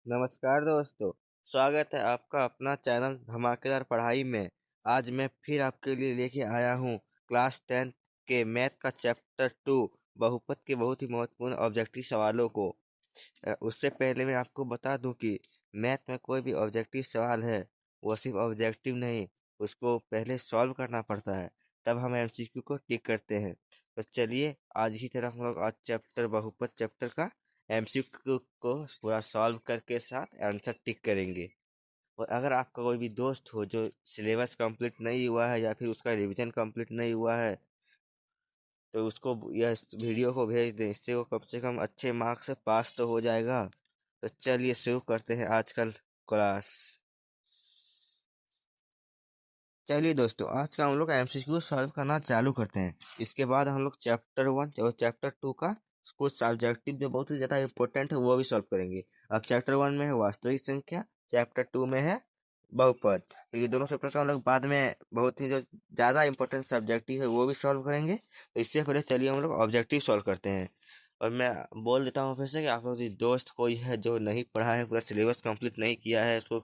नमस्कार दोस्तों। स्वागत है आपका अपना चैनल धमाकेदार पढ़ाई में। आज मैं फिर आपके लिए लेके आया हूँ क्लास 10 के मैथ का चैप्टर 2 बहुपद के बहुत ही महत्वपूर्ण ऑब्जेक्टिव सवालों को। उससे पहले मैं आपको बता दूं कि मैथ में कोई भी ऑब्जेक्टिव सवाल है वो सिर्फ ऑब्जेक्टिव नहीं, उसको पहले सॉल्व करना पड़ता है, तब हम एमसीक्यू को टिक करते हैं। तो चलिए आज इसी तरह हम लोग आज चैप्टर बहुपद चैप्टर का एमसीक्यू को पूरा सॉल्व करके साथ आंसर टिक करेंगे। और अगर आपका कोई भी दोस्त हो जो सिलेबस कंप्लीट नहीं हुआ है या फिर उसका रिवीजन कंप्लीट नहीं हुआ है, तो उसको यह वीडियो को भेज दें, इससे वो कम से कम अच्छे मार्क्स से पास तो हो जाएगा। तो चलिए शुरू करते हैं आजकल क्लास। चलिए दोस्तों, आज का हम लोग एमसीक्यू सॉल्व करना चालू करते हैं। इसके बाद हम लोग चैप्टर 1 और चैप्टर 2 का कुछ सब्जेक्टिव जो बहुत ही ज़्यादा इंपॉर्टेंट है वो भी सॉल्व करेंगे। अब चैप्टर 1 में है वास्तविक संख्या, चैप्टर 2 में है बहुपद। तो ये दोनों चैप्टर का हम लोग बाद में बहुत ही जो ज़्यादा इंपॉर्टेंट सब्जेक्टिव है वो भी सॉल्व करेंगे। तो इससे पहले चलिए हम लोग ऑब्जेक्टिव सॉल्व करते हैं। और मैं बोल देता हूँ फिर से कि आप लोग दोस्त कोई है जो नहीं पढ़ा है, पूरा सिलेबस कंप्लीट नहीं किया है, उसको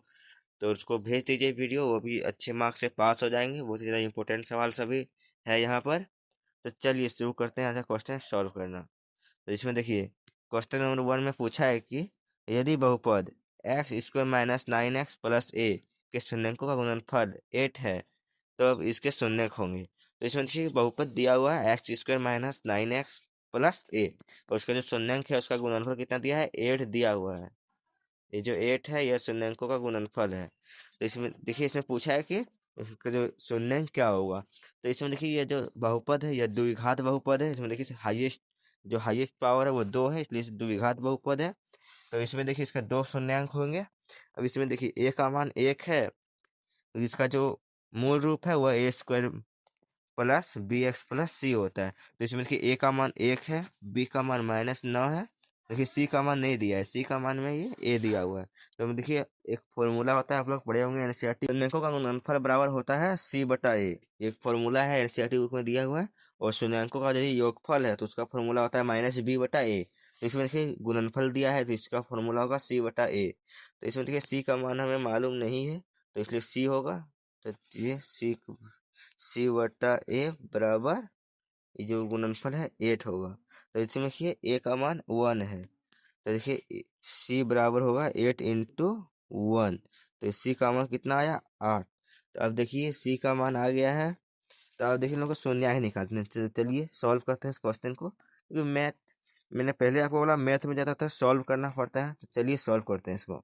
तो उसको भेज दीजिए वीडियो, वो भी अच्छे मार्क्स से पास हो जाएंगे। बहुत ही ज़्यादा इंपॉर्टेंट सवाल सभी है यहाँ पर। तो चलिए शुरू करते हैं आज का क्वेश्चन सॉल्व करना। तो इसमें देखिए, क्वेश्चन नंबर 1 में पूछा है कि यदि बहुपद x square minus 9x plus a के शून्यकों का गुणनफल 8 है तो अब इसके शून्यक होंगे। तो इसमें देखिए बहुपद दिया हुआ है x square minus 9x plus a, और उसका जो शून्यक है उसका गुणनफल कितना दिया है, 8 दिया हुआ है। ये जो 8 है यह शून्यकों का गुणनफल है। तो इसमें देखिए, इसमें पूछा है कि इसका जो शून्यक क्या होगा। तो इसमें देखिए ये जो बहुपद है यह द्विघात बहुपद है। इसमें देखिए हाईएस्ट जो हाईएस्ट पावर है वो 2 है, इसलिए इसे द्विघात बहुपद है। तो इसमें देखिए इसका 2 शून्यंक होंगे। अब इसमें देखिए ए का मान 1 है, तो इसका जो मूल रूप है वह a square plus b x plus c होता है। तो इसमें देखिए ए का मान 1 है, बी का मान -9 है, देखिए सी का मान नहीं दिया है, सी का मान में ये ए दिया हुआ है। तो देखिए एक फॉर्मूला होता है, आप लोग पढ़े होंगे एनसीईआरटी, शून्यकों का गुणनफल बराबर होता है सी बटा ए। एक फॉर्मूला है एनसीईआरटी बुक में दिया हुआ है। और शून्यकों का यदि योगफल है तो उसका फॉर्मूला होता है -b बटा ए। तो इसमें देखिए गुणनफल दिया है तो इसका फॉर्मूला होगा सी बटा ए। तो इसमें देखिए सी का मान हमें मालूम नहीं है तो इसलिए सी होगा। तो ये सी बटा ए बराबर ये जो गुणनफल है 8 होगा। तो इसमें देखिए ए का मान 1 है, तो देखिए सी बराबर होगा 8 इंटू 1। तो सी का मान कितना आया, 8। तो अब देखिए सी का मान आ गया है। तो अब देखिए लोग को शून्य ही निकालते हैं। चलिए सॉल्व करते हैं इस क्वेश्चन को, क्योंकि मैथ मैंने पहले आपको बोला मैथ में ज़्यादातर सॉल्व करना पड़ता है। तो चलिए सॉल्व करते हैं इसको।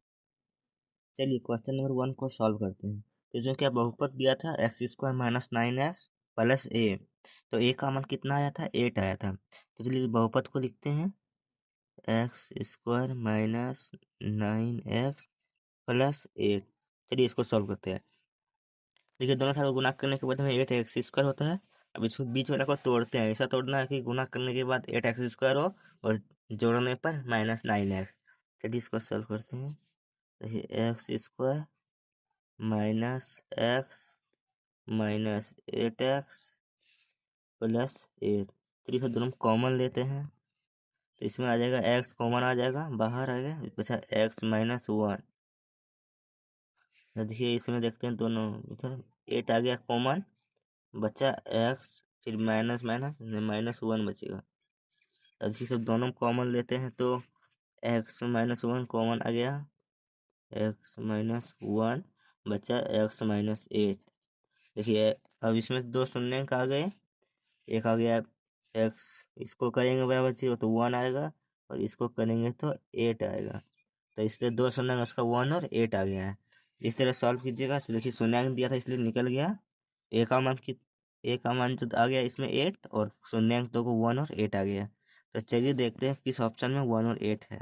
चलिए क्वेश्चन नंबर 1 को सॉल्व करते हैं। तो जो क्या बहुपद दिया था x square minus 9x plus a, तो ए का मान कितना आया था, 8 आया था। तो चलिए बहुपद को लिखते हैं, x square minus 9x plus 8। चलिए इसको सॉल्व करते हैं। देखिए दोनों साइड को गुणा करने के बाद हमें 8x² होता है। अब इसको बीच वाला को तोड़ते हैं, ऐसा तोड़ना है कि गुणा करने के बाद 8x² हो और जोड़ने पर -9x। चलिए इसको सॉल्व करते हैं। देखिए x square -x -8x plus 8। चलिए फिर दोनों कॉमन लेते हैं, तो इसमें आ जाएगा x कॉमन आ जाएगा, बाहर आ गया, बचा x-1। तो देखिए इसमें देखते हैं दोनों इधर 8 आ गया कॉमन, बचा x, फिर माइनस माइनस -1 बचेगा। अब देखिए सब दोनों कॉमन लेते हैं तो x-1 कॉमन आ गया, x-1 बचा x-8। देखिए अब इसमें 2 शून्यंक आ गए, एक आ गया x, इसको करेंगे बराबर 0 तो 1 आएगा, और इसको करेंगे तो 8 आएगा। तो इसलिए 2 शून्यंक उसका 1 और 8 आ गया है। इस तरह सॉल्व कीजिएगा। इसमें देखिए शून्यंक दिया था इसलिए निकल गया। ए का मान ए का मान जो आ गया इसमें 8, और शून्यंक दो को 1 और 8 आ गया। तो चलिए देखते हैं किस ऑप्शन में 1 और 8 है।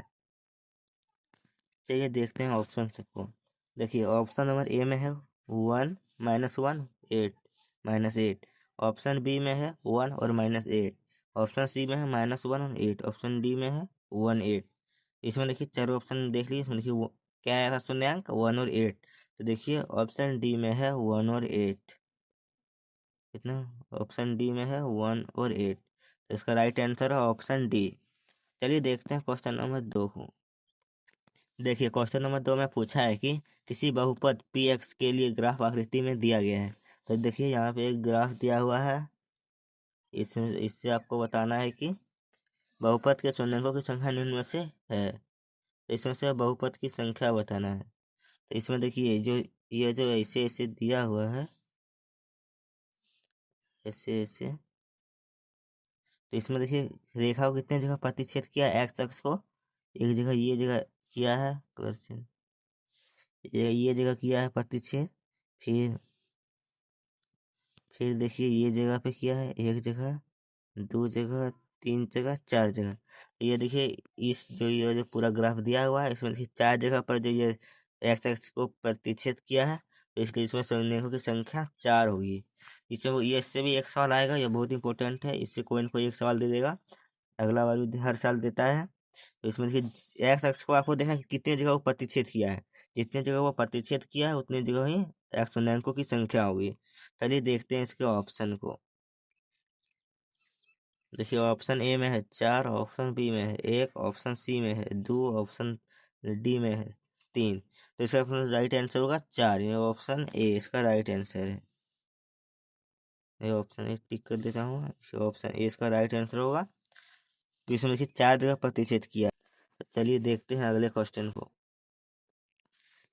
चलिए देखते हैं ऑप्शन सबको। देखिए ऑप्शन नंबर ए में है 1 -1 8 -8। ऑप्शन बी में है 1 और -8। ऑप्शन सी में है -1 और 8। ऑप्शन डी में है 1 8। इसमें देखिए चारों ऑप्शन देख लीजिए। इसमें देखिए क्या आया था शून्यंक 1 और 8। तो देखिए ऑप्शन डी में है 1 और 8। कितना, ऑप्शन डी में है 1 और 8। तो इसका राइट आंसर है ऑप्शन डी। चलिए देखते हैं क्वेश्चन नंबर 2 को। देखिए क्वेश्चन नंबर 2 में पूछा है कि किसी बहुपद पी एक्स के लिए ग्राफ आकृति में दिया गया है। तो देखिए यहाँ पे एक ग्राफ दिया हुआ है। इसमें इससे आपको बताना है कि बहुपद के शून्यंकों की संख्या निम्न में से है। तो इसमें से बहुपद की संख्या बताना है। तो इसमें देखिए जो ये जो ऐसे ऐसे दिया हुआ है, ऐसे ऐसे, तो इसमें देखिए रेखा को कितने जगह प्रतिच्छेद किया है, एक्स अक्ष को एक जगह ये जगह किया है, ये जगह किया है प्रतिच्छेद। फिर देखिए ये जगह पे किया है, एक जगह, दो जगह, तीन जगह, चार जगह। ये देखिए इस जो ये जो पूरा ग्राफ दिया हुआ है, इसमें देखिए चार जगह पर जो ये एक्स एक्स को प्रतिच्छेद किया है, तो इसलिए इसमें शून्यों की संख्या चार होगी। इसमें ये इससे भी एक सवाल आएगा, ये बहुत इंपॉर्टेंट है, इससे कोई न कोई एक सवाल दे देगा। अगला वाला भी हर साल देता है। तो इसमें देखिए एक्स अक्ष को आपको देखना है कि कितने जगह वो प्रतिच्छेद किया है। जितने जगह वो प्रतिच्छेद किया है उतनी जगह ही एक्स शून्यंकों की संख्या होगी। चलिए देखते हैं इसके ऑप्शन को। देखिए ऑप्शन ए में है चार, ऑप्शन बी में है एक, ऑप्शन सी में है दो, ऑप्शन डी में है तीन। तो इसका राइट आंसर होगा चार। ये ऑप्शन ए इसका राइट आंसर है। ये ऑप्शन ए टिक कर देता हूँ, ऑप्शन ए इसका राइट आंसर होगा। तो इसमें देखिए चार जगह प्रतिच्छेद किया। तो चलिए देखते हैं अगले क्वेश्चन को।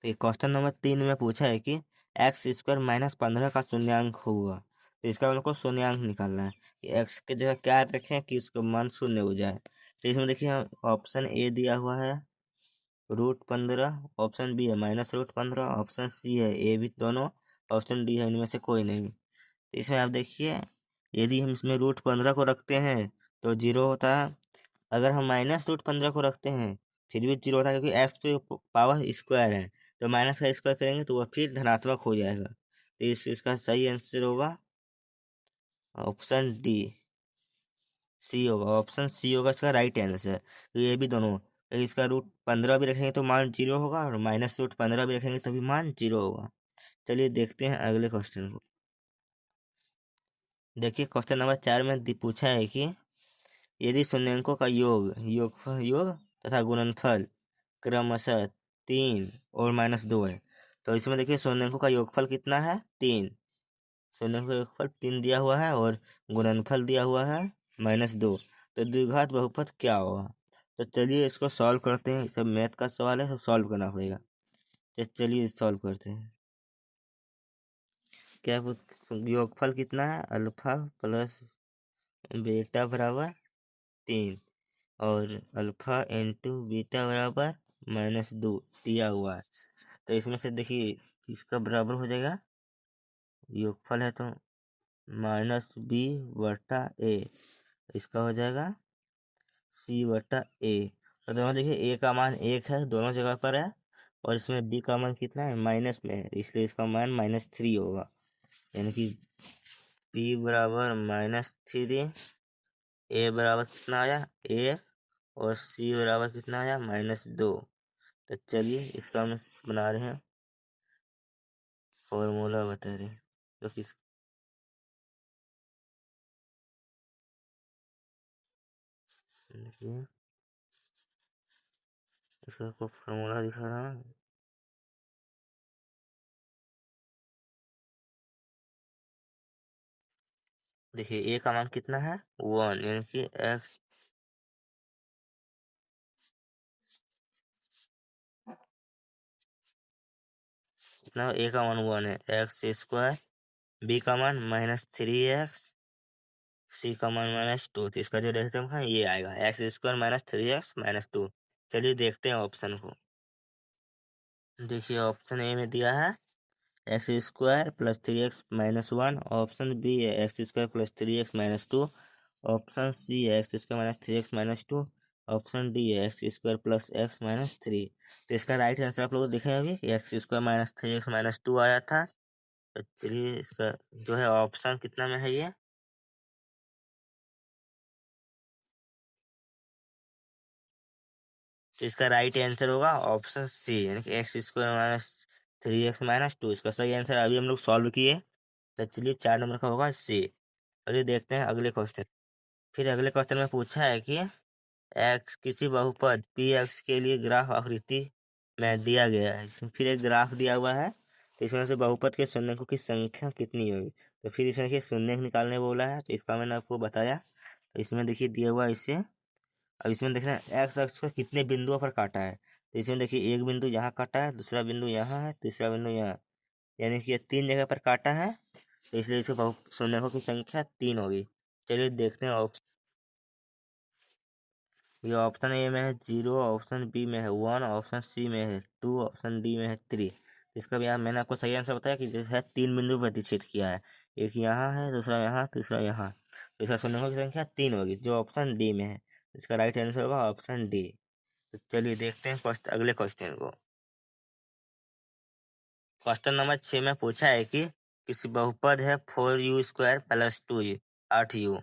तो ये क्वेश्चन नंबर 3 में पूछा है कि एक्स स्क्वायर माइनस 15 का शून्यांक होगा। तो इसका उनको शून्यांक निकालना है कि एक्स की जगह क्या रखें कि उसका मान शून्य हो जाए। तो इसमें देखिए ऑप्शन ए दिया हुआ है √15, ऑप्शन बी है -√15, ऑप्शन सी है ए भी दोनों, ऑप्शन डी है इनमें से कोई नहीं। तो इसमें आप देखिए यदि हम इसमें √15 को रखते हैं तो जीरो होता है। अगर हम -√15 को रखते हैं फिर भी जीरो होता है, क्योंकि एक्स तो पावर स्क्वायर है। तो माइनस का स्क्वायर करेंगे तो वह फिर धनात्मक हो जाएगा। तो इसका सही आंसर होगा ऑप्शन डी, सी होगा। ऑप्शन सी होगा इसका राइट आंसर। तो ये भी दोनों, अगर इसका √15 भी रखेंगे तो मान जीरो होगा, और -√15 भी रखेंगे तो भी मान जीरो होगा। चलिए देखते हैं अगले क्वेश्चन को। देखिए क्वेश्चन नंबर 4 में पूछा है कि यदि शून्यंकों का योग तथा गुणनफल क्रमशः 3 और -2 है। तो इसमें देखिए शून्यंकों का योगफल कितना है, 3। शून्यंकों का योगफल 3 दिया हुआ है और गुणनफल दिया हुआ है -2। तो द्विघात बहुपद क्या होगा। तो चलिए इसको सॉल्व करते हैं। सब मैथ का सवाल है, तो सॉल्व करना पड़ेगा। तो चलिए सॉल्व करते हैं। क्या योगफल कितना है, अल्फा प्लस बीटा बराबर 3, और अल्फा इंटू बीटा बराबर -2 दिया हुआ है। तो इसमें से देखिए इसका बराबर हो जाएगा, योगफल है तो -b/a, इसका हो जाएगा c/a। तो दोनों देखिए a का मान 1 है, दोनों जगह पर है, और इसमें b का मान कितना है, माइनस में है, इसलिए इसका मान -3 होगा। यानी कि b बराबर -3, a बराबर कितना आया 1, और c बराबर कितना आया -2। तो चलिए इसका हम बना रहे हैं, फॉर्मूला बता रहे हैं। तो किस देखिए इसका आपको फॉर्मूला दिखा रहा हूँ। देखिए ए का मान कितना है 1, यानी कि एक्स, कितना ए का मान 1 है, x²। बी का मान -3x, सी का मान -2। तो इसका जो रेशो है ये आएगा x² -3x -2। चलिए देखते हैं ऑप्शन को। देखिए ऑप्शन ए में दिया है x² + 3x-1, ऑप्शन बी है x² + 3x-2, ऑप्शन सी है x² - 3x-2, ऑप्शन डी है x² + x-3। तो इसका राइट आंसर आप लोग देखें अभी x² - 3x-2 आया था। तो चलिए इसका जो है ऑप्शन कितना में है ये, तो इसका राइट आंसर होगा ऑप्शन सी, यानी कि x² - 3x-2। इसका सही आंसर अभी हम लोग सॉल्व किए। तो चलिए 4 नंबर का होगा सी। चलिए देखते हैं अगले क्वेश्चन। फिर अगले क्वेश्चन में पूछा है कि एक्स किसी बहुपद पी एक्स के लिए ग्राफ आकृति में दिया गया है। इसमें फिर एक ग्राफ दिया हुआ है, तो इसमें से बहुपद के शून्यकों की संख्या कितनी होगी। तो फिर इसमें देखिए शून्य निकालने बोला है, तो इसका मैंने आपको बताया। तो इसमें देखिए दिया हुआ है इसे। अब इसमें देखना एक्स अक्ष पर कितने बिंदुओं पर काटा है। तो इसमें देखिए एक बिंदु यहाँ काटा है, दूसरा बिंदु यहाँ है, तीसरा बिंदु यहाँ, यानी कि ये 3 जगह पर काटा है। तो इसलिए इसके शून्यकों की संख्या 3 होगी। चलिए देखते हैं ऑप्शन। ये ऑप्शन ए में है 0, ऑप्शन बी में है 1, ऑप्शन सी में है 2, ऑप्शन डी में है 3। इसका भी मैंने आपको सही आंसर बताया कि जो है 3 बिंदु प्रतिच्छेद किया है। एक यहाँ है, दूसरा यहाँ, तीसरा यहाँ। तो इसका शून्यकों की संख्या 3 होगी, जो ऑप्शन डी में है। इसका राइट आंसर होगा ऑप्शन डी। तो चलिए देखते हैं अगले क्वेश्चन को। क्वेश्चन नंबर 6 में पूछा है कि किसी बहुपद है 4u² + 2u 8u।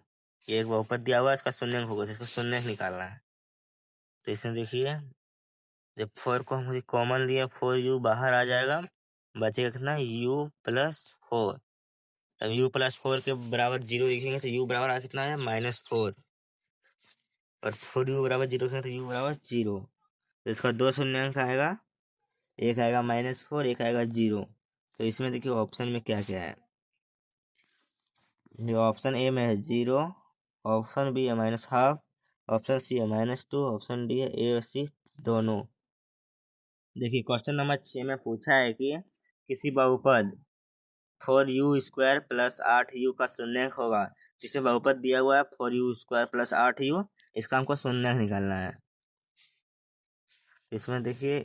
ये एक बहुपद दिया हुआ है, इसका शून्यक होगा, इसका शून्यक निकालना है। तो इसमें देखिए जब 4 को हम कॉमन लिए 4u बाहर आ जाएगा, बचेगा कितना u+4। तब u+4 के बराबर 0 लिखेंगे तो u बराबर आ कितना है -4। और 4u बराबर 0 लिखेंगे तो u बराबर 0। तो इसका 2 शून्यंक आएगा, एक आएगा -4, एक आएगा 0। तो इसमें देखिए ऑप्शन में क्या क्या है। ये ऑप्शन ए में है 0, ऑप्शन बी है -12, ऑप्शन सी है -2, ऑप्शन डी है ए और सी दोनों। देखिए क्वेश्चन नंबर 6 में पूछा है कि किसी बहुपद 4u² + 8u का शून्यक होगा। जिसे बहुपद दिया हुआ है 4u² + 8u, इसका हमको शून्यक निकालना है। इसमें देखिए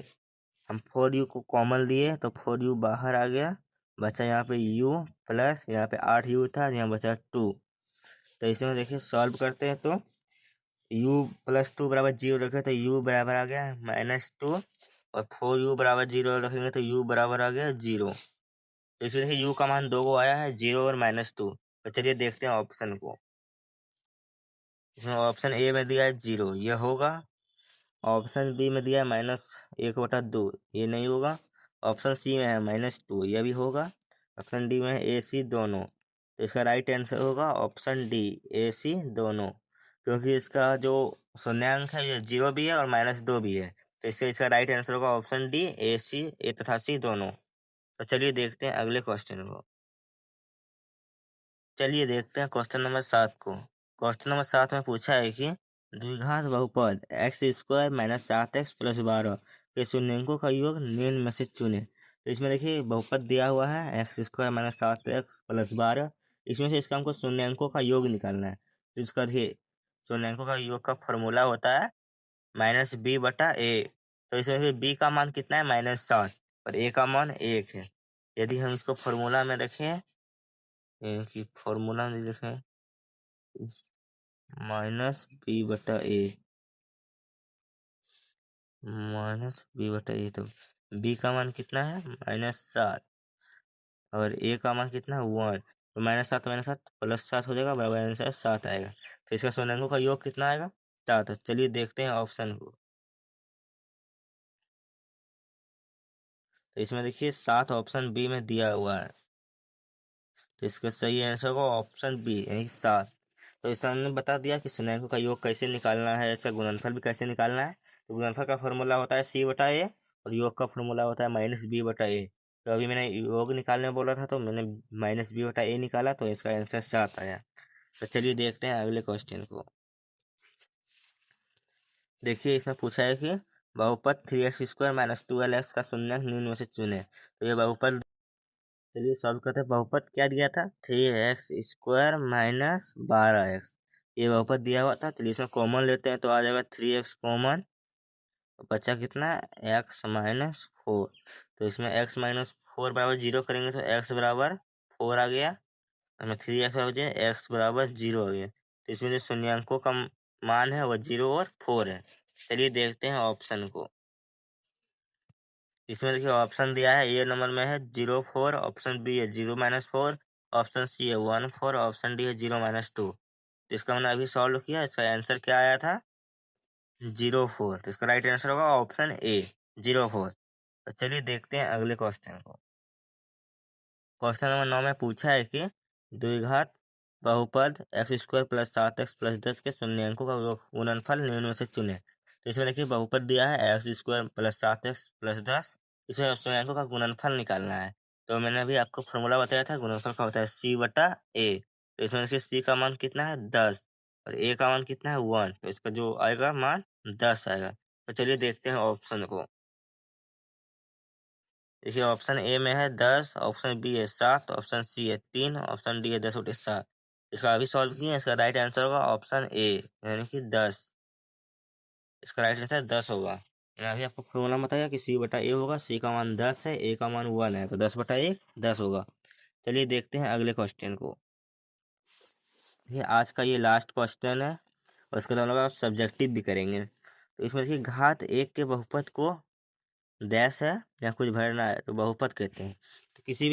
हम 4u को कॉमन लिए तो 4u बाहर आ गया, बचा यहाँ पे u प्लस यहाँ पे 8u था, यहाँ बचा 2। तो इसमें देखिए सॉल्व करते हैं तो u+2 बराबर 0 रखे तो u बराबर आ गया -2, और 4u बराबर 0 रखेंगे तो u बराबर आ गया 0। तो इसमें देखिए u का मान 2 को आया है, 0 और -2। तो चलिए देखते हैं ऑप्शन को। इसमें ऑप्शन ए में दिया है 0, यह होगा। ऑप्शन बी में दिया है -1/2, ये नहीं होगा। ऑप्शन सी में है -2, यह भी होगा। ऑप्शन डी में है ए सी दोनों। तो इसका राइट आंसर होगा ऑप्शन डी, ए सी दोनों। क्योंकि इसका जो शून्यंक है ये 0 भी है और -2 भी है। तो इसका राइट आंसर होगा ऑप्शन डी, ए सी, ए तथा सी दोनों। तो चलिए देखते हैं अगले क्वेश्चन को। चलिए देखते हैं क्वेश्चन नंबर 7 को। क्वेश्चन नंबर 7 में पूछा है कि द्विघात बहुपद x² - 7x + 12 के शून्यंकों का योग निम्न में से चुने। तो इसमें देखिए बहुपद दिया हुआ है x² - 7x + 12। इसमें से इसका हमको शून्यंकों का योग निकालना है। तो इसका देखिए शून्यंकों का योग का फॉर्मूला होता है -b/a। तो इसमें से b का मान कितना है -7 और a का मान 1 है। यदि हम इसको फॉर्मूला में रखें कि फॉर्मूला में देखें -b/a, -b/a। तो b का मान कितना है -7 और a का मान कितना है 1। तो -7 -7 +7 हो जाएगा, बराबर आंसर 7 आएगा। तो इसका शून्यंकों का योग कितना आएगा 7। तो चलिए देखते हैं ऑप्शन को। तो इसमें देखिए 7 ऑप्शन बी में दिया हुआ है। तो इसका सही आंसर होगा ऑप्शन बी, यानी 7। तो इसमें हमने बता दिया कि शून्यंकों का योग कैसे निकालना है, इसका गुणनफल भी कैसे निकालना है। तो गुणनफल का फॉर्मूला होता है c/a और योग का फॉर्मूला होता है -b/a। तो अभी मैंने योग निकालने बोला था तो मैंने -b/a निकाला, तो इसका आंसर 7 आया। तो चलिए देखते हैं अगले क्वेश्चन को। देखिए इसमें पूछा है कि बहुपद 3x² - 12x का शून्यक निम्न में से चुने। तो ये बहुपद, चलिए सॉल्व करते हैं। बहुपद क्या दिया था 3x² - 12x। ये बहुपद दिया हुआ था। चलिए इसमें कॉमन लेते हैं तो आ जाएगा 3x कॉमन, बचा कितना x-4। तो इसमें x-4 बराबर 0 करेंगे तो x बराबर 4 आ गया। हमें 3x बराबर x बराबर 0 हो गया। तो इसमें जो शून्यंकों का मान है वो 0 और 4 है। चलिए देखते हैं ऑप्शन को। इसमें देखिए ऑप्शन दिया है ए नंबर में है 0, 4, ऑप्शन बी है 0-4, ऑप्शन सी है 1, 4, ऑप्शन डी है 0-2। तो इसका मैंने अभी सॉल्व किया, इसका आंसर क्या आया था 0, 4। तो इसका राइट आंसर होगा ऑप्शन ए 0, 4। तो चलिए देखते हैं अगले क्वेश्चन को। क्वेश्चन नंबर 9 में पूछा है कि द्विघात बहुपद x² + 7x + 10 के शून्यंकों का गुणनफल निम्न में से चुने। तो इसमें देखिए बहुपद दिया है x² + 7x + 10। इसमें स्वयंकों का गुणनफल निकालना है। तो मैंने अभी आपको फॉर्मूला बताया था, गुणनफल का होता है c/a। तो इसमें देखिए c का मान कितना है 10 और a का मान कितना है 1, तो इसका जो आएगा मान 10 आएगा। तो चलिए देखते हैं ऑप्शन को। देखिए ऑप्शन ए में है 10, ऑप्शन बी है 7, ऑप्शन सी है 3, ऑप्शन डी है 10/7। इसका अभी सॉल्व किए, इसका राइट आंसर होगा ऑप्शन ए यानी कि 10। इसका राइट आंसर 10 होगा। मैंने अभी आपको फॉर्मूला बताया कि c/a होगा, c का मान 10 है, a का मान 1 है, तो 10/1 10 होगा। चलिए देखते हैं अगले क्वेश्चन को। ये आज का ये लास्ट क्वेश्चन है और इसके बाद हम लोग सब्जेक्टिव भी करेंगे। तो इसमें देखिए घात 1 के बहुपद को डैश है या कुछ भरना है तो बहुपद कहते हैं। तो किसी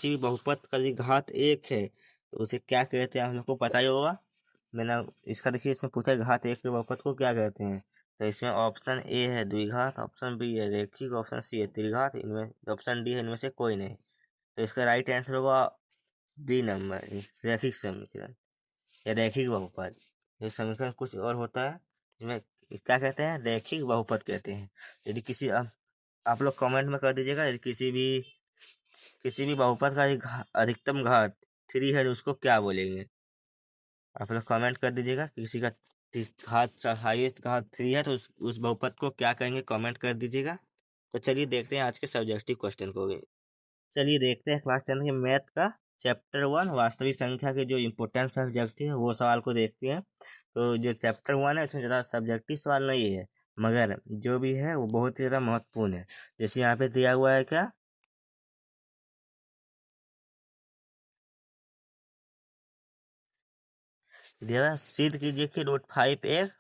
भी बहुपद का यदि घात 1 है तो उसे क्या कहते हैं, हम लोग को पता ही होगा। मैंने इसका देखिए इसमें पूछा है घात 1 के बहुपद को क्या कहते हैं। तो इसमें ऑप्शन ए है द्विघात, ऑप्शन बी है रेखिक, ऑप्शन सी है त्रिघात, इनमें ऑप्शन डी है इनमें से कोई नहीं। तो इसका राइट आंसर होगा बी नंबर, रैखिक समीकरण या रैखिक बहुपद। ये समीकरण कुछ और होता है, इसमें क्या कहते हैं, रैखिक बहुपद कहते हैं। यदि किसी आप लोग कमेंट में कर दीजिएगा, यदि किसी भी बहुपद का अधिकतम घात 3 है तो उसको क्या बोलेंगे। आप लोग कमेंट कर दीजिएगा, किसी का हाईएस्ट घात 3 है तो उस बहुपद को क्या कहेंगे, कमेंट कर दीजिएगा। तो चलिए देखते हैं आज के सब्जेक्टिव क्वेश्चन को भी। चलिए देखते हैं क्लास 10 के मैथ का चैप्टर 1 वास्तविक संख्या के जो इम्पोर्टेंट सब्जेक्ट है वो सवाल को देखते हैं। तो जो चैप्टर 1 है उसमें ज़्यादा सब्जेक्टिव सवाल नहीं है, मगर जो भी है वो बहुत ही ज़्यादा महत्वपूर्ण है। जैसे यहाँ पे दिया हुआ है क्या, दिया हुआ है सिद्ध कीजिए कि √5 एक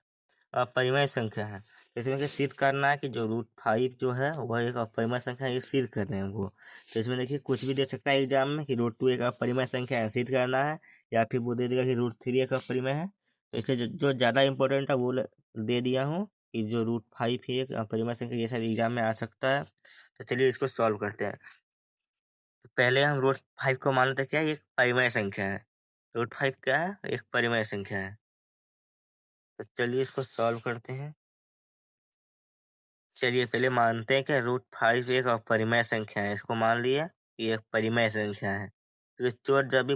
अपरिमेय संख्या है। तो इसमें कि सिद्ध करना है कि जो √5 जो है वह एक अपरिमेय संख्या है, ये सिद्ध करना है हमको। तो इसमें देखिए कुछ भी दे सकता है एग्जाम में कि √2 एक अपरिमेय संख्या है, सिद्ध करना है, या फिर वो दे देगा कि √3 एक अपरिमेय है। तो इसलिए जो ज़्यादा इंपॉर्टेंट है वो दे दिया हूँ कि जो √5 ही एक अपरिमेय संख्या, ये शायद एग्जाम में आ सकता है। तो चलिए इसको सॉल्व करते हैं। तो पहले हम √5 को मान लेते हैं क्या, ये एक परिमेय संख्या है। √5 क्या है, एक परिमेय संख्या है। तो चलिए इसको सॉल्व करते हैं। चलिए पहले मानते हैं कि √5 एक अपरिमेय संख्या है, इसको मान लिया कि एक परिमेय संख्या है। तो चोर जब भी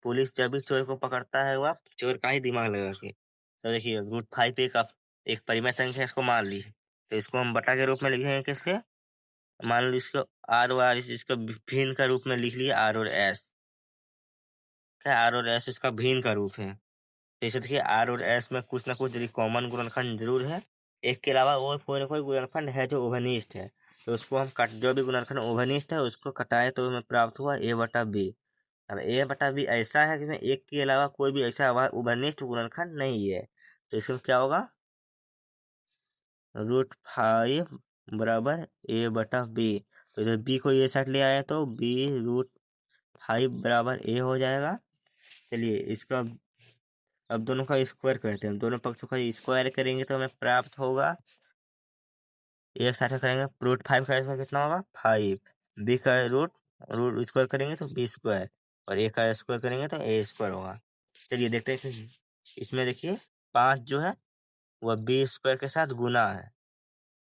पुलिस जब भी चोर को पकड़ता है वह चोर का ही दिमाग लगा के। तो देखिए √5 एक परिमेय संख्या है, इसको मान ली। तो इसको हम बटा के रूप में लिखेंगे किसके, मान लो इसको आर और आर, इसको भिन्न का रूप में लिख लिया आर और एस। क्या आर और एस इसका भिन्न का रूप है। तो इसे देखिए आर और एस में कुछ ना कुछ यदि कॉमन गुणनखंड जरूर है, एक के अलावा और कोई ना कोई गुणनखंड है जो उभयनिष्ठ है। तो उसको हम कट, जो भी गुणनखंड उभयनिष्ठ है उसको कटाए तो हमें प्राप्त हुआ a/b। अब a/b ऐसा है कि में एक के अलावा कोई भी ऐसा उभयनिष्ठ गुणनखंड नहीं है। तो इसमें क्या होगा, √5 बराबर a/b। तो इधर b को ये साइड ले आए तो b √5 बराबर a हो जाएगा। चलिए इसका अब दोनों का स्क्वायर करते हैं, दोनों पक्षों का स्क्वायर करेंगे तो हमें प्राप्त होगा, एक साथ करेंगे √5 का स्क्वायर कितना होगा 5, बी का रूट रूट स्क्वायर करेंगे तो b² और ए का स्क्वायर करेंगे तो a² होगा। चलिए देखते हैं इसमें देखिए 5 जो है वह b² के साथ गुना है।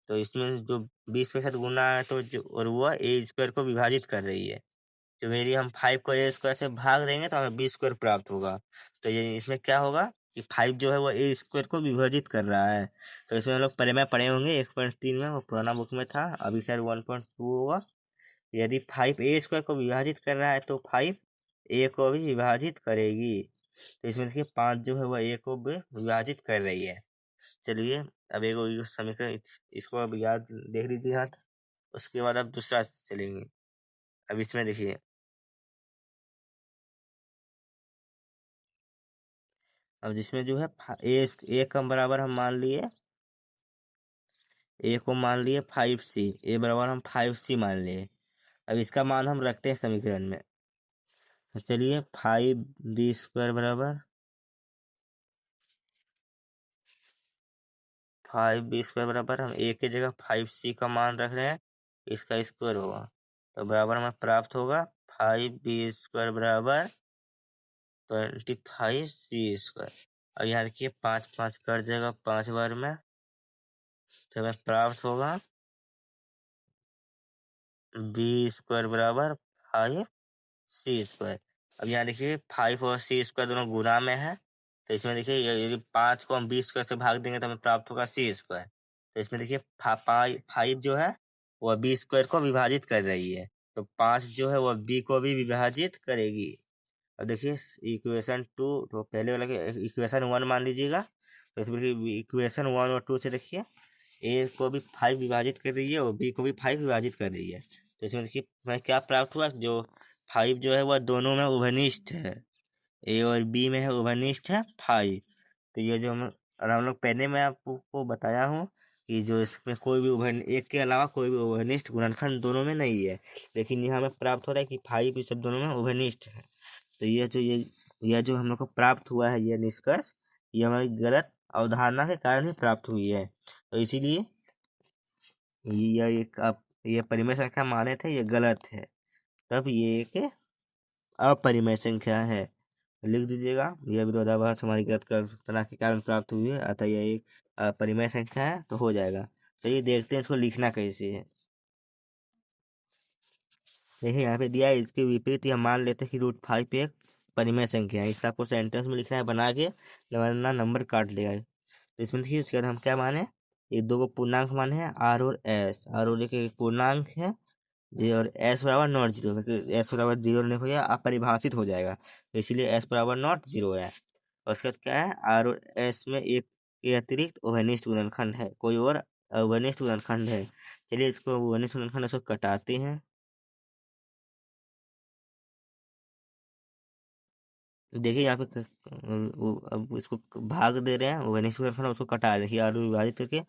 तो इसमें जो 20 के साथ गुना है तो जो और वह a² को विभाजित कर रही है। तो यदि हम 5 को a² से भाग देंगे तो हमें b² प्राप्त होगा। तो ये इसमें क्या होगा कि 5 जो है वो a² को विभाजित कर रहा है। तो इसमें हम लोग परिमेय पढ़े होंगे 1.3 में, वो पुराना बुक में था, अभी शायद 1.2 होगा। यदि 5 a² को विभाजित कर रहा है तो 5 a को भी विभाजित करेगी। तो इसमें देखिए 5 जो है वह a को भी विभाजित कर रही है। चलिए अब एक समीकरण इसको अब याद देख लीजिए यहाँ तक, उसके बाद अब दूसरा चलेंगे। अब इसमें देखिए, अब जिसमें जो है ए का बराबर हम मान लिए, ए को मान लिए 5c, ए बराबर हम 5c मान लिए। अब इसका मान हम रखते हैं समीकरण में। तो चलिए 5b² बराबर 5b² बराबर हम ए की जगह 5c का मान रख रहे हैं, इसका स्क्वायर होगा तो बराबर हमें प्राप्त होगा 5b² बराबर 25c²। और यहाँ देखिए 5 5 कट जाएगा 5 बार में, तो हमें प्राप्त होगा b² बराबर 5c²। अब यहाँ देखिए 5 और c² दोनों गुणा में है, तो इसमें देखिए यदि 5 को हम b² से भाग देंगे तो हमें प्राप्त होगा c²। तो इसमें देखिए 5 जो है वह b² को विभाजित कर रही है, तो 5 जो है वह b को भी विभाजित करेगी। अब देखिए इक्वेशन 2, तो पहले वाला इक्वेशन 1 मान लीजिएगा, तो इसमें इक्वेशन 1 और 2 से देखिए ए को भी 5 विभाजित कर रही है और बी को भी 5 विभाजित कर रही है। तो इसमें देखिए हमें क्या प्राप्त हुआ, जो 5 जो है वह दोनों में उभयनिष्ठ है, ए और बी में है उभयनिष्ठ है 5। तो ये जो हम लोग पहले मैं आपको बताया हूँ कि जो इसमें कोई भी एक के अलावा कोई भी उभयनिष्ठ गुणनखंड दोनों में नहीं है, लेकिन यहाँ हमें प्राप्त हो रहा है कि 5 सब दोनों में उभयनिष्ठ है। तो यह जो हम लोग को प्राप्त हुआ है, यह निष्कर्ष, ये हमारी गलत अवधारणा के कारण ही प्राप्त हुई है। तो इसीलिए यह एक आप ये परिमेय संख्या माने थे, ये गलत है, तब ये एक अपरिमेय संख्या है। लिख दीजिएगा, यह विरोधाभास हमारी गलत कल्पना के कारण प्राप्त हुई है, अतः यह एक अपरिमेय संख्या है, तो हो जाएगा। तो ये देखते हैं इसको लिखना कैसे है। देखिए यहाँ पे दिया है, इसके विपरीत यह मान लेते हैं कि √5 एक परिमेय संख्या है। इसका आपको सेंटेंस में लिखना है बना के, वरना नंबर काट लेगा। तो इसमें देखिए इसके बाद हम क्या माने, एक दो को पूर्णांक माने हैं आर और एस। आर और एक पूर्णांक है जी, और एस बराबर नॉट जीरो, एस बराबर जीरो नहीं हो जाएगा, अपरिभाषित हो जाएगा, तो इसीलिए एस बराबर नॉट जीरो है। और उसके बाद क्या है, आर और एस में एक के अतिरिक्त उभयनिष्ठ गुणनखंड है, कोई और उभयनिष्ठ गुणनखंड है। चलिए इसको उभयनिष्ठ गुणनखंड इसको कटाते हैं। तो देखिए यहाँ पे अब इसको भाग दे रहे हैं, उभयनिष्ठ गुणनखंड उसको कटा रहे हैं, आर विभाजित करके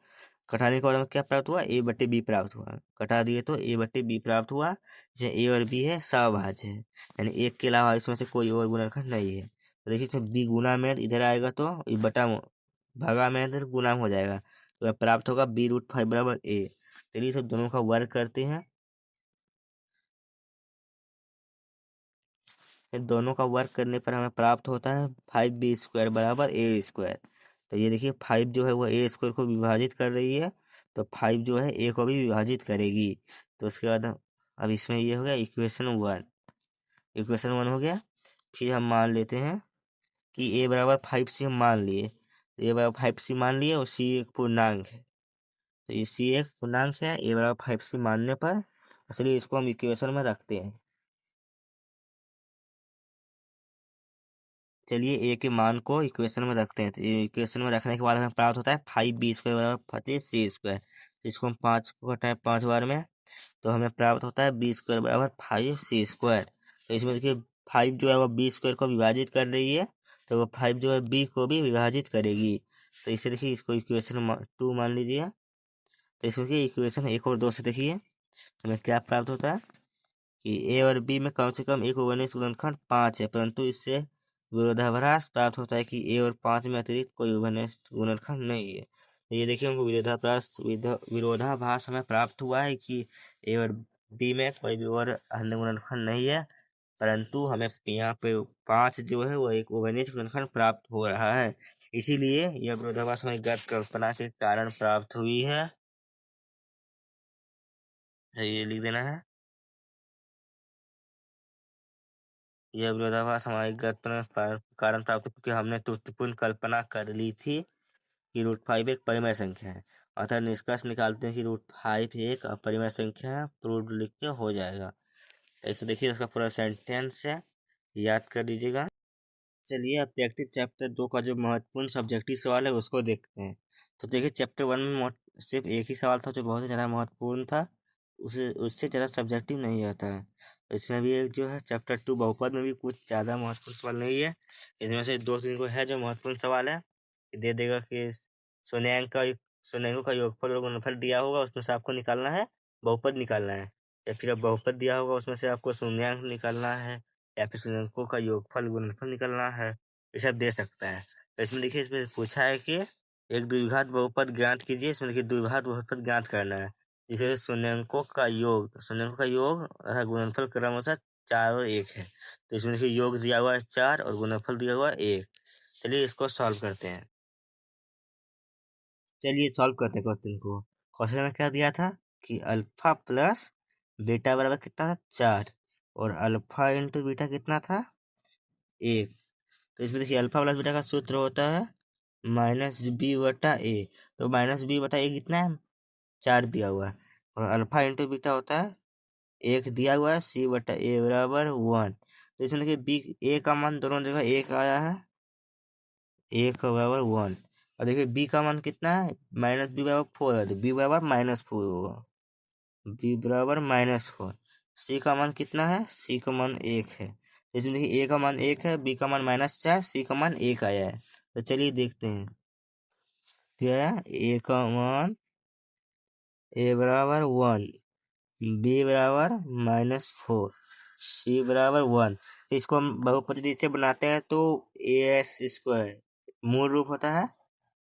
कटाने के बाद हमें क्या प्राप्त हुआ, a/b प्राप्त हुआ। कटा दिए तो a/b प्राप्त हुआ, जिसमें a और b है सहभाज्य है, यानी एक के अलावा इसमें से कोई और गुणनखंड नहीं है। तो देखिए इसमें b गुना में इधर आएगा तो ये बटा भागा में इधर गुना हो जाएगा, तो प्राप्त होगा b√5 बराबर a। चलिए सब दोनों का वर्ग करते हैं, दोनों का वर्ग करने पर हमें प्राप्त होता है 5b² बराबर a²। तो ये देखिए 5 जो है वो a² को विभाजित कर रही है, तो 5 जो है a को भी विभाजित करेगी। तो उसके बाद अब इसमें ये हो गया इक्वेशन 1, इक्वेशन 1 हो गया। फिर हम मान लेते हैं कि a बराबर 5c हम मान लिए, a बराबर 5c मान लिए और c एक पूर्णांक है, तो ये c एक पूर्णांक है a बराबर 5c मानने पर। चलिए इसको हम इक्वेशन में रखते हैं। चलिए ए के मान को इक्वेशन में रखते हैं, तो इक्वेशन में रखने के बाद हमें प्राप्त होता है 5b² बराबर 25c²। इसको हम 5 को घटाएं 5 बार में, तो हमें प्राप्त होता है b² बराबर 5c²। तो इसमें देखिए 5 जो है वो b² को विभाजित कर रही है, तो वो 5 जो है b को भी विभाजित करेगी। तो इसे देखिए इसको इक्वेशन 2 मान लीजिए। तो इसमें देखिए इक्वेशन 1 और 2 से देखिए हमें क्या प्राप्त होता है कि ए और बी में कम से कम एक उभयनिष्ठ गुणनखंड 5 है, परंतु इससे विरोधाभास प्राप्त होता है कि ए और 5 में अतिरिक्त कोई उभयनिष्ठ गुणनखंड नहीं है। तो ये देखिए हमको विरोधाभास हमें प्राप्त हुआ है कि ए और बी में कोई भी और अन्य गुणनखंड नहीं है, परंतु हमें यहाँ पे 5 जो है वो एक उभयनिष्ठ गुणनखंड प्राप्त हो रहा है। इसीलिए यह विरोधाभास हमें गलत कल्पना के कारण प्राप्त हुई है, ये लिख देना है। यह विरोधाभास हमारी कारण प्राप्त क्योंकि हमने त्रुटिपूर्ण कल्पना कर ली थी कि √5 एक परिमेय संख्या है, अतः निष्कर्ष निकालते हैं कि √5 एक अपरिमेय संख्या है, प्रूव्ड लिख के हो जाएगा। ऐसे देखिए उसका पूरा सेंटेंस है, याद कर लीजिएगा। चलिए अब देखते हैं चैप्टर 2 का जो महत्वपूर्ण सब्जेक्टिव सवाल है उसको देखते हैं। तो देखिए चैप्टर 1 में सिर्फ एक ही सवाल था जो बहुत ही ज़्यादा महत्वपूर्ण था, उसे उससे ज़्यादा सब्जेक्टिव नहीं आता है। तो इसमें भी एक जो है चैप्टर 2 बहुपद में भी कुछ ज़्यादा महत्वपूर्ण सवाल नहीं है, इसमें से 2-3 को है जो महत्वपूर्ण सवाल है। दे देगा कि शून्याङ्क का शून्याङ्कों का योगफल और गुणनफल दिया होगा, उसमें से आपको निकालना है बहुपद निकालना है, या फिर अब बहुपद दिया होगा उसमें से आपको शून्याङ्क निकालना है, या फिर शून्याङ्कों का योगफल गुणनफल निकालना है, ये सब दे सकता है। तो इसमें देखिए इसमें पूछा है कि एक द्विघात बहुपद ज्ञात कीजिए। इसमें देखिए द्विघात बहुपद ज्ञात करना है, जिसे शून्याङ्कों का योग तथा गुणनफल क्रमशः 4 और 1 है। तो इसमें देखिए योग दिया हुआ है 4 और गुणनफल दिया हुआ है 1। चलिए इसको सॉल्व करते हैं। चलिए सॉल्व करते हैं क्वेश्चन को। क्वेश्चन में क्या दिया था कि अल्फा प्लस बीटा बराबर कितना था 4 और अल्फा इंटू बीटा कितना था 1। तो इसमें देखिए अल्फा प्लस बीटा का सूत्र होता है -b/a। तो -b/a कितना है 4 दिया हुआ है और अल्फा इंटू बीटा होता है 1 दिया हुआ है c/a बराबर 1। तो इसमें देखिए बी ए का मान दोनों जगह 1 आया है 1 बराबर 1 और देखिए बी का मान कितना है -b बराबर 4 है तो b बराबर -4 होगा b बराबर -4। c का मान कितना है c का मान 1 है तो इसमें देखिए a का मान 1 है b का मान -4 c का मान 1 आया है। तो चलिए देखते हैं क्या है a का मान a बराबर 1 b बराबर -4 c बराबर 1। इसको हम बहुपदी से बनाते हैं तो ax² मूल रूप होता है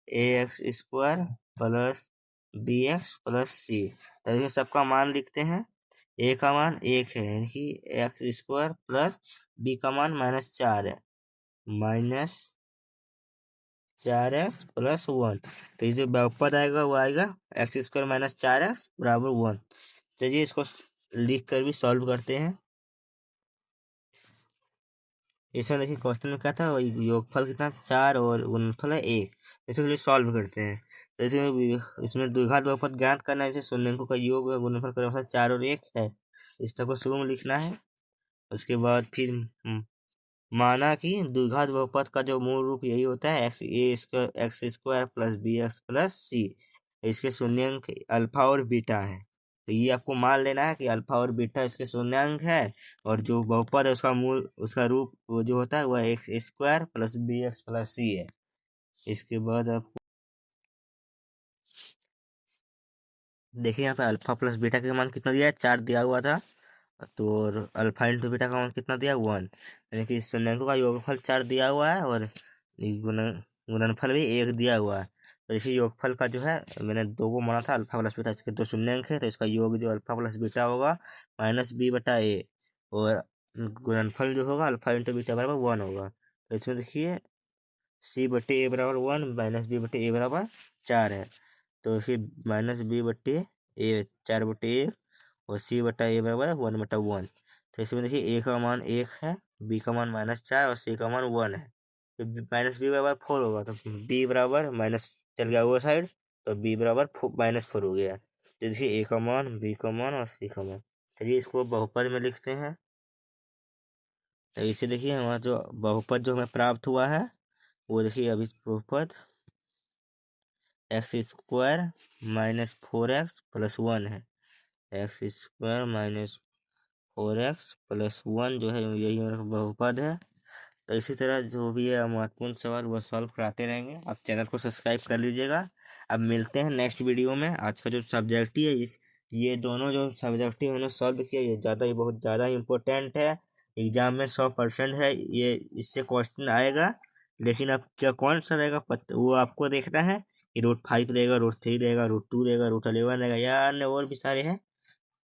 ax² plus bx plus c। तो ये सबका मान लिखते हैं a का मान 1 है यानी कि x² प्लस b का मान -4 है -4x प्लस 1। तो ये जो बहुपद आएगा वो आएगा x² -4x बराबर 1। चलिए इसको लिख कर भी सॉल्व करते हैं। इसमें देखिए क्वेश्चन में क्या था योगफल कितना 4 और गुणनफल है 1। इसके लिए सॉल्व करते हैं तो इसमें द्विघात बहुपद ज्ञात करना है। जैसे शून्यंकों का योग है गुणनफल क्रमशः 4 और 1 है इस तरह को शुरू में लिखना है। उसके बाद फिर माना कि द्विघात बहुपद का जो मूल रूप यही होता है x² plus bx plus c। इसके शून्यंक अल्फा और बीटा है तो ये आपको मान लेना है कि अल्फा और बीटा इसके शून्यंक है और जो बहुपद है उसका मूल उसका रूप वो जो होता है वह x² plus bx plus c है। इसके बाद आपको देखिए यहाँ पे अल्फा प्लस बीटा का मान कितना दिया है 4 दिया हुआ था तो और अल्फा इंटू बीटा का मान कितना दिया 1 यानी कि शून्यंकों का योगफल 4 दिया हुआ है और गुणनफल भी 1 दिया हुआ है। तो इसी योगफल का जो है मैंने 2 को माना था अल्फा प्लस बीटा इसके 2 शून्यंक है तो इसका योग जो अल्फा प्लस बीटा होगा -b/a और गुणनफल जो होगा अल्फा इंटू बीटा बराबर 1 होगा। तो इसमें देखिए c/a बराबर 1 -b/a बराबर 4 है तो फिर -b/a 4/1 और c/a बराबर 1/1। तो इसमें देखिए a का मान 1 है b का मान -4 और c का मान 1 है तो -b बराबर 4 होगा तो b बराबर माइनस चल गया वो साइड तो b बराबर -4 हो गया। तो देखिए a का मान b का मान और c का मान। चलिए इसको बहुपद में लिखते हैं। तो इसे देखिए हमारा जो बहुपद जो हमें प्राप्त हुआ है वो देखिए अभी बहुपद x² -4x प्लस 1 है x² -4x प्लस 1 जो है यही हमारा बहुपद है। तो इसी तरह जो भी है महत्वपूर्ण सवाल वो सॉल्व कराते रहेंगे। आप चैनल को सब्सक्राइब कर लीजिएगा। अब मिलते हैं नेक्स्ट वीडियो में। आज का जो सब्जेक्ट है ये दोनों जो सब्जेक्ट मैंने सॉल्व किया ये बहुत ज़्यादा इम्पोर्टेंट है। एग्जाम में 100% है ये इससे क्वेश्चन आएगा। लेकिन अब क्या कौन सा रहेगा वो आपको देखना है कि √5 रहेगा √3 रहेगा √2 रहेगा √11 रहेगा या अन्य और भी सारे हैं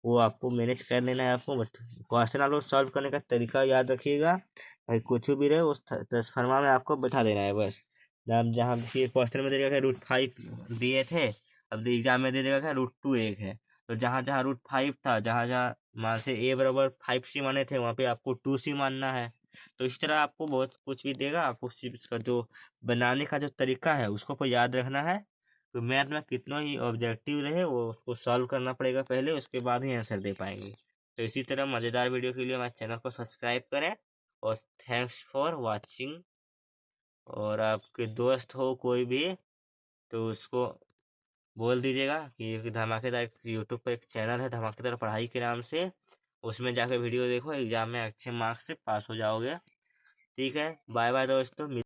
वो आपको मैनेज कर लेना है आपको। बट क्वेश्चन आप लोग सॉल्व करने का तरीका याद रखिएगा भाई कुछ भी रहे उस ट्रांसफार्मर में आपको बैठा देना है बस। अब जहाँ फिर क्वेश्चन में दे देगा √5 दिए थे अब एग्जाम में दे देगा √2 1 है तो जहाँ जहाँ √5 था जहाँ जहाँ मान से a बराबर 5c माने थे वहाँ पे आपको 2c मानना है। तो इस तरह आपको बहुत कुछ भी देगा आपको सिर्फ इसका जो बनाने का जो तरीका है उसको आपको याद रखना है। तो मैथ में कितना ही ऑब्जेक्टिव रहे वो उसको सॉल्व करना पड़ेगा पहले उसके बाद ही आंसर दे पाएंगे। तो इसी तरह मज़ेदार वीडियो के लिए हमारे चैनल को सब्सक्राइब करें और थैंक्स फॉर वाचिंग। और आपके दोस्त हो कोई भी तो उसको बोल दीजिएगा कि एक धमाकेदार यूट्यूब पर एक चैनल है धमाकेदार पढ़ाई के नाम से उसमें जाकर वीडियो देखो एग्जाम में अच्छे मार्क्स से पास हो जाओगे। ठीक है बाय बाय दोस्तों।